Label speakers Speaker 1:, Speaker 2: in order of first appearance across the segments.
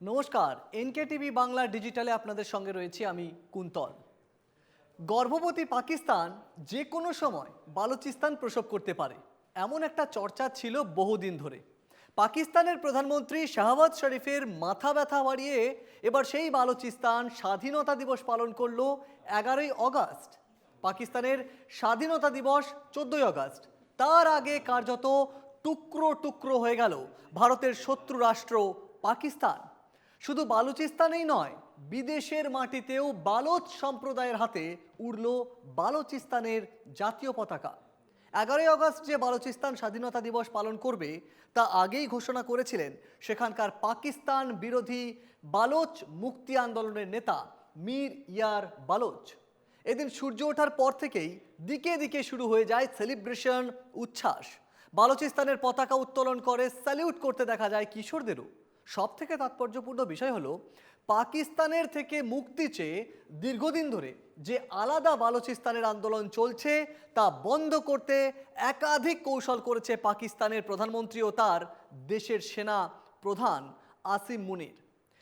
Speaker 1: নমস্কার, এনকেটিভি বাংলা ডিজিটালে আপনাদের সঙ্গে রয়েছি আমি কুন্তল। গর্ভবতী পাকিস্তান যে কোনো সময় বালুচিস্তান প্রসব করতে পারে এমন একটা চর্চা ছিল বহুদিন ধরে। পাকিস্তানের প্রধানমন্ত্রী শাহবাজ শরীফের মাথা ব্যথা বাড়িয়ে এবার সেই বালুচিস্তান স্বাধীনতা দিবস পালন করলো 11ই অগাস্ট। পাকিস্তানের স্বাধীনতা দিবস 14ই অগাস্ট। তার আগে কার্যত টুকরো টুকরো হয়ে গেল ভারতের শত্রু রাষ্ট্র পাকিস্তান। শুধু বালুচিস্তানেই নয়, বিদেশের মাটিতেও বালোচ সম্প্রদায়ের হাতে উড়ল বালুচিস্তানের জাতীয় পতাকা। 11ই অগস্ট যে বালুচিস্তান স্বাধীনতা দিবস পালন করবে তা আগেই ঘোষণা করেছিলেন সেখানকার পাকিস্তান বিরোধী বালোচ মুক্তি আন্দোলনের নেতা মীর ইয়ার বালোচ। এদিন সূর্য ওঠার পর থেকেই দিকে দিকে শুরু হয়ে যায় সেলিব্রেশন, উচ্ছ্বাস। বালুচিস্তানের পতাকা উত্তোলন করে স্যালিউট করতে দেখা যায় কিশোরদেরও। সব থেকে তাৎপর্যপূর্ণ বিষয় হলো পাকিস্তানের থেকে মুক্তি চেয়ে দীর্ঘদিন ধরে যে আলাদা বালুচিস্তানের আন্দোলন চলছে তা বন্ধ করতে একাধিক কৌশল করেছে পাকিস্তানের প্রধানমন্ত্রী ও তার দেশের সেনা প্রধান আসিম মুনির।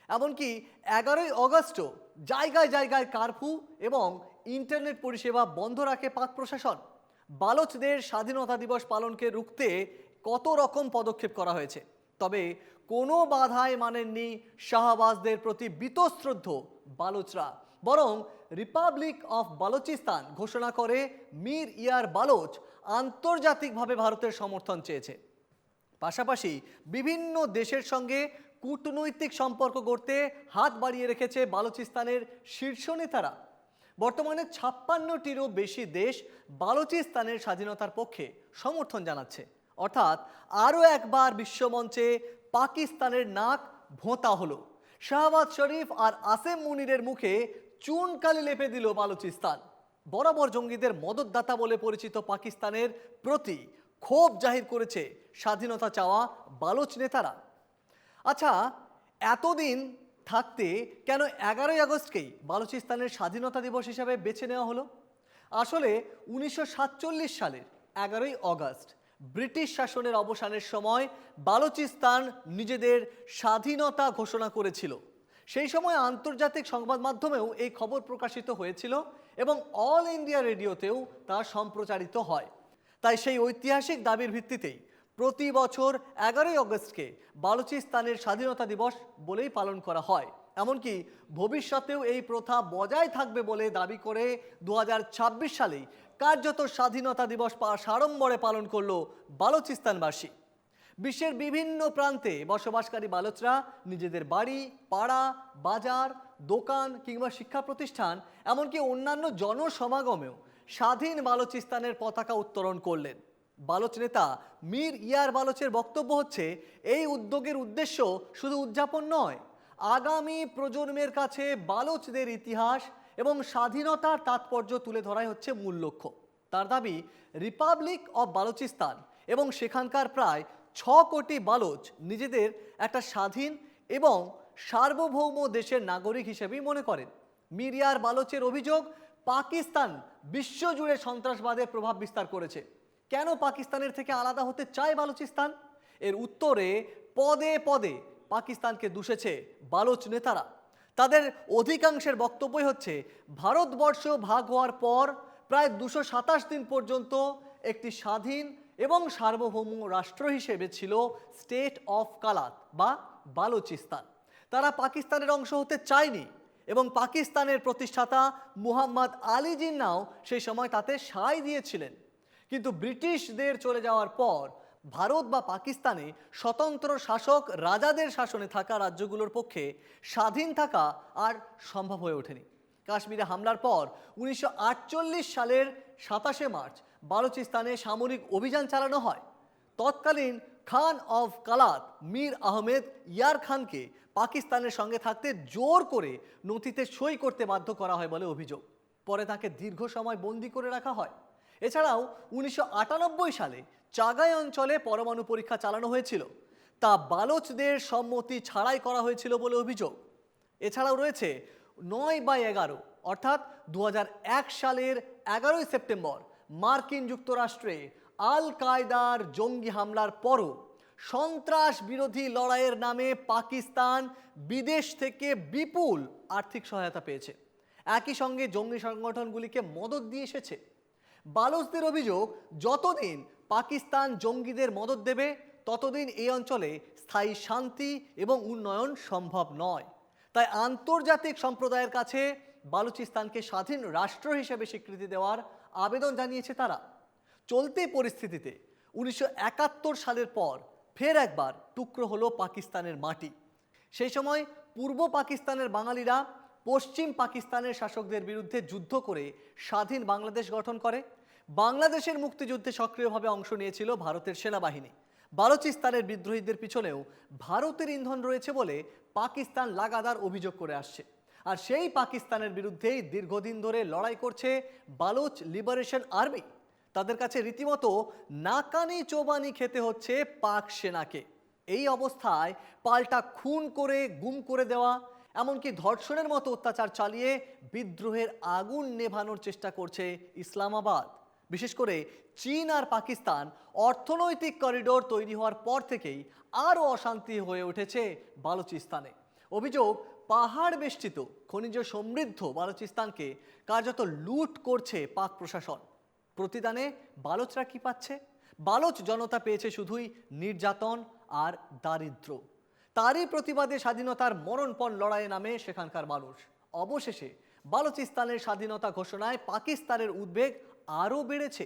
Speaker 1: এমনকি 11ই অগস্টও জায়গায় জায়গায় কারফিউ এবং ইন্টারনেট পরিষেবা বন্ধ রাখে পাক প্রশাসন। বালোচদের স্বাধীনতা দিবস পালনকে রুখতে কত রকম পদক্ষেপ করা হয়েছে, তবে কোনো বাধাই মানেননি শাহবাজদের প্রতি বীতশ্রদ্ধ বালোচরা। বরং রিপাবলিক অফ বালুচিস্তান ঘোষণা করে মীর ইয়ার বালোচ আন্তর্জাতিকভাবে ভারতের সমর্থন চেয়েছে। পাশাপাশি বিভিন্ন দেশের সঙ্গে কূটনৈতিক সম্পর্ক গড়তে হাত বাড়িয়ে রেখেছে বালুচিস্তানের শীর্ষ নেতারা। বর্তমানে 56টিরও বেশি দেশ বালুচিস্তানের স্বাধীনতার পক্ষে সমর্থন জানাচ্ছে। অর্থাৎ আরও একবার বিশ্বমঞ্চে পাকিস্তানের নাক ভোঁতা হলো। শাহবাজ শরীফ আর আসিম মুনিরের মুখে চুনকালি লেপে দিল বালুচিস্তান। বরাবর জঙ্গিদের মদতদাতা বলে পরিচিত পাকিস্তানের প্রতি ক্ষোভ জাহির করেছে স্বাধীনতা চাওয়া বালোচ নেতারা। আচ্ছা, এতদিন থাকতে কেন 11ই আগস্টকেই বালুচিস্তানের স্বাধীনতা দিবস হিসাবে বেছে নেওয়া হলো? আসলে 1947 সালের 11ই অগস্ট ব্রিটিশ শাসনের অবসানের সময় বালুচিস্তান নিজেদের স্বাধীনতা ঘোষণা করেছিল। সেই সময় আন্তর্জাতিক সংবাদ মাধ্যমেও এই খবর প্রকাশিত হয়েছিল এবং অল ইন্ডিয়া রেডিওতেও তা সম্প্রচারিত হয়। তাই সেই ঐতিহাসিক দাবির ভিত্তিতেই প্রতি বছর 11ই অগস্টকে বালুচিস্তানের স্বাধীনতা দিবস বলেই পালন করা হয়। এমনকি ভবিষ্যতেও এই প্রথা বজায় থাকবে বলে দাবি করে 2026 সালেই কার্যত স্বাধীনতা দিবস সাড়ম্বরে পালন করলো বালুচিস্তানবাসী। বিশ্বের বিভিন্ন প্রান্তে বসবাসকারী বালোচরা নিজেদের বাড়ি, পাড়া, বাজার, দোকান কিংবা শিক্ষা প্রতিষ্ঠান এমনকি অন্যান্য জনসমাগমেও স্বাধীন বালুচিস্তানের পতাকা উত্তোলন করলেন। বালোচ নেতা মীর ইয়ার বালোচের বক্তব্য হচ্ছে, এই উদ্যোগের উদ্দেশ্য শুধু উদযাপন নয়, আগামী প্রজন্মের কাছে বালোচদের ইতিহাস এবং স্বাধীনতার তাৎপর্য তুলে ধরাই হচ্ছে মূল লক্ষ্য। তার দাবি, রিপাবলিক অব বালুচিস্তান এবং সেখানকার প্রায় 6 কোটি বালোচ নিজেদের একটা স্বাধীন এবং সার্বভৌম দেশের নাগরিক হিসেবেই মনে করেন। মীর ইয়ার বালোচের অভিযোগ, পাকিস্তান বিশ্বজুড়ে সন্ত্রাসবাদের প্রভাব বিস্তার করেছে। কেন পাকিস্তানের থেকে আলাদা হতে চায় বালুচিস্তান? এর উত্তরে পদে পদে পাকিস্তানকে দূষেছে বালোচ নেতারা। তাদের অধিকাংশের বক্তব্যই হচ্ছে, ভারতবর্ষ ভাগ হওয়ার পর প্রায় 227 দিন পর্যন্ত একটি স্বাধীন এবং সার্বভৌম রাষ্ট্র হিসেবে ছিল স্টেট অফ কালাত বা বালুচিস্তান। তারা পাকিস্তানের অংশ হতে চায়নি এবং পাকিস্তানের প্রতিষ্ঠাতা মুহাম্মদ আলী জিন্নাও সেই সময় তাতে সায় দিয়েছিলেন। কিন্তু ব্রিটিশদের চলে যাওয়ার পর ভারত বা পাকিস্তানে স্বতন্ত্র শাসক রাজাদের শাসনে থাকা রাজ্যগুলোর পক্ষে স্বাধীন থাকা আর সম্ভব হয়ে ওঠেনি। কাশ্মীরে হামলার পর 1948 সালের 27শে মার্চ বালুচিস্তানে সামরিক অভিযান চালানো হয়। তৎকালীন খান অফ কালাত মীর আহমেদ ইয়ার খানকে পাকিস্তানের সঙ্গে থাকতে জোর করে নথিতে সই করতে বাধ্য করা হয় বলে অভিযোগ। পরে তাকে দীর্ঘ সময় বন্দী করে রাখা হয়। এছাড়াও 1998 সালে চাগাই অঞ্চলে পরমাণু পরীক্ষা চালানো হয়েছিল, তা বালোচদের সম্মতি ছাড়াই করা হয়েছিল বলে অভিযোগ। এছাড়াও রয়েছে 9/11 অর্থাৎ 2001 সালের 11ই সেপ্টেম্বর মার্কিন যুক্তরাষ্ট্রে আল কায়দার জঙ্গি হামলার পরও সন্ত্রাস বিরোধী লড়াইয়ের নামে পাকিস্তান বিদেশ থেকে বিপুল আর্থিক সহায়তা পেয়েছে, একই সঙ্গে জঙ্গি সংগঠনগুলিকে মদদ দিয়ে এসেছে। বালোচদের অভিযোগ, যতদিন পাকিস্তান জঙ্গিদের মদদ দেবে ততদিন এই অঞ্চলে স্থায়ী শান্তি এবং উন্নয়ন সম্ভব নয়। তাই আন্তর্জাতিক সম্প্রদায়ের কাছে বালুচিস্তানকে স্বাধীন রাষ্ট্র হিসেবে স্বীকৃতি দেওয়ার আবেদন জানিয়েছে তারা। চলতি পরিস্থিতিতে 1971 সালের পর ফের একবার টুকরো হলো পাকিস্তানের মাটি। সেই সময় পূর্ব পাকিস্তানের বাঙালিরা পশ্চিম পাকিস্তানের শাসকদের বিরুদ্ধে যুদ্ধ করে স্বাধীন বাংলাদেশ গঠন করে। বাংলাদেশের মুক্তিযুদ্ধে সক্রিয়ভাবে অংশ নিয়েছিল ভারতের সেনাবাহিনী। বালুচিস্তানের বিদ্রোহীদের পিছনেও ভারতের ইন্ধন রয়েছে বলে পাকিস্তান লাগাতার অভিযোগ করে আসছে। আর সেই পাকিস্তানের বিরুদ্ধেই দীর্ঘদিন ধরে লড়াই করছে বালুচ লিবারেশন আর্মি। তাদের কাছে রীতিমতো নাকানি চোবানি খেতে হচ্ছে পাক সেনাকে। এই অবস্থায় পাল্টা খুন করে গুম করে দেওয়া, এমনকি ধর্ষণের মতো অত্যাচার চালিয়ে বিদ্রোহের আগুন নেভানোর চেষ্টা করছে ইসলামাবাদ। বিশেষ করে চীন আর পাকিস্তান অর্থনৈতিক করিডোর তৈরি হওয়ার পর থেকেই আরও অশান্তি হয়ে উঠেছে বালুচিস্তানে। অভিযোগ, পাহাড় বেষ্টিত খনিজ সমৃদ্ধ বালুচিস্তানকে কার্যত লুট করছে পাক প্রশাসন। প্রতিদানে বালোচরা কি পাচ্ছে? বালোচ জনতা পেয়েছে শুধুই নির্যাতন আর দারিদ্র। তারই প্রতিবাদে স্বাধীনতার মরণপণ লড়াইয়ে নামে সেখানকার মানুষ। অবশেষে বালুচিস্তানের স্বাধীনতা ঘোষণায় পাকিস্তানের উদ্বেগ আরও বেড়েছে।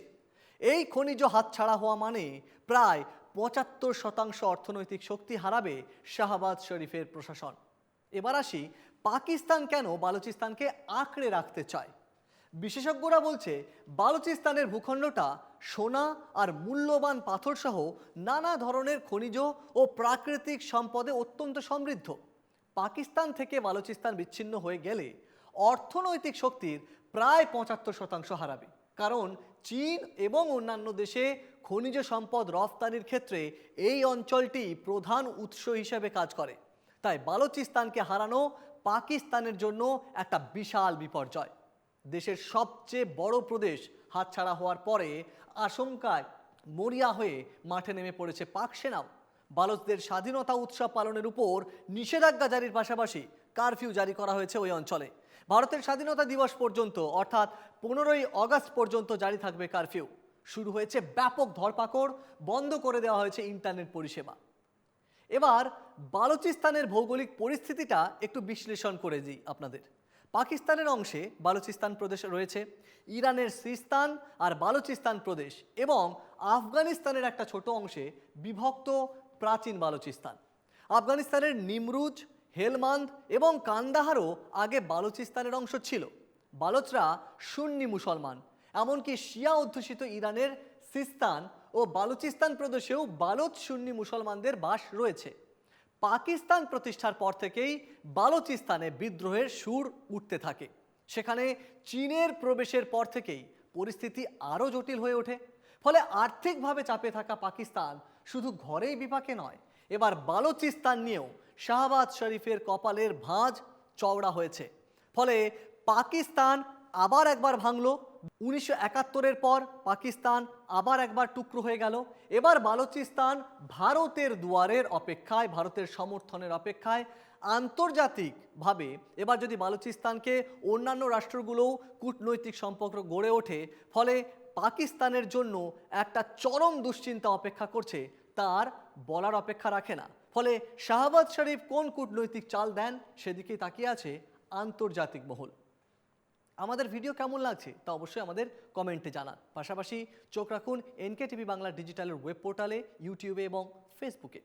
Speaker 1: এই খনিজ হাতছাড়া হওয়া মানে প্রায় 75% অর্থনৈতিক শক্তি হারাবে শাহবাজ শরীফের প্রশাসন। এবার আসি, পাকিস্তান কেন বালুচিস্তানকে আঁকড়ে রাখতে চায়? বিশেষজ্ঞরা বলছে, বালুচিস্তানের ভূখণ্ডটা সোনা আর মূল্যবান পাথর সহ নানা ধরনের খনিজ ও প্রাকৃতিক সম্পদে অত্যন্ত সমৃদ্ধ। পাকিস্তান থেকে বালুচিস্তান বিচ্ছিন্ন হয়ে গেলে অর্থনৈতিক শক্তির প্রায় 75% হারাবে, কারণ চীন এবং অন্যান্য দেশে খনিজ সম্পদ রফতানির ক্ষেত্রে এই অঞ্চলটি প্রধান উৎস হিসেবে কাজ করে। তাই বালুচিস্তানকে হারানো পাকিস্তানের জন্য একটা বিশাল বিপর্যয়। দেশের সবচেয়ে বড় প্রদেশ হাতছাড়া হওয়ার পরে আশঙ্কায় মরিয়া হয়ে মাঠে নেমে পড়েছে পাক সেনাও। বালোচদের স্বাধীনতা উৎসব পালনের উপর নিষেধাজ্ঞা জারির পাশাপাশি কারফিউ জারি করা হয়েছে ওই অঞ্চলে। ভারতের স্বাধীনতা দিবস পর্যন্ত অর্থাৎ 15ই আগস্ট পর্যন্ত জারি থাকবে কারফিউ। শুরু হয়েছে ব্যাপক ধরপাকড়, বন্ধ করে দেওয়া হয়েছে ইন্টারনেট পরিষেবা। এবার বালুচিস্তানের ভৌগোলিক পরিস্থিতিটা একটু বিশ্লেষণ করে দিই আপনাদের। পাকিস্তানের অংশে বালুচিস্তান প্রদেশ রয়েছে, ইরানের সিস্তান আর বালুচিস্তান প্রদেশ এবং আফগানিস্তানের একটা ছোট অংশে বিভক্ত প্রাচীন বালুচিস্তান। আফগানিস্তানের নিমরুজ, হেলমান্দ এবং কান্দাহারও আগে বালুচিস্তানের অংশ ছিল। বালোচরা সুন্নি মুসলমান, এমনকি শিয়া অধ্যুষিত ইরানের সিস্তান ও বালুচিস্তান প্রদেশেও বালোচ সুন্নি মুসলমানদের বাস রয়েছে। পাকিস্তান প্রতিষ্ঠার পর থেকেই বালুচিস্তানে বিদ্রোহের সুর উঠতে থাকে। সেখানে চীনের প্রবেশের পর থেকেই পরিস্থিতি আরও জটিল হয়ে ওঠে। ফলে আর্থিকভাবে চাপে থাকা পাকিস্তান শুধু ঘরেই বিপাকে নয়, এবার বালুচিস্তান নিয়েও শাহবাজ শরীফের কপালের ভাঁজ চওড়া হয়েছে। ফলে পাকিস্তান আবার একবার ভাঙল। 1971-এর পর পাকিস্তান আবার একবার টুকরো হয়ে গেল। এবার বালুচিস্তান ভারতের দুয়ারের অপেক্ষায়, ভারতের সমর্থনের অপেক্ষায়। আন্তর্জাতিকভাবে এবার যদি বালুচিস্তানকে অন্যান্য রাষ্ট্রগুলোও কূটনৈতিক সম্পর্ক গড়ে ওঠে, ফলে পাকিস্তানের জন্য একটা চরম দুশ্চিন্তা অপেক্ষা করছে, তার বলার অপেক্ষা রাখে না। ফলে শাহবাজ শরীফ কোন কূটনৈতিক চাল দেন সেদিকেই তাকিয়ে আছে আন্তর্জাতিক মহল। আমাদের ভিডিও কেমন লাগছে তা অবশ্যই আমাদের কমেন্টে জানান। পাশাপাশি চোখ রাখুন NK টিভি বাংলা ডিজিটালের ওয়েব পোর্টালে, ইউটিউবে এবং ফেসবুকে।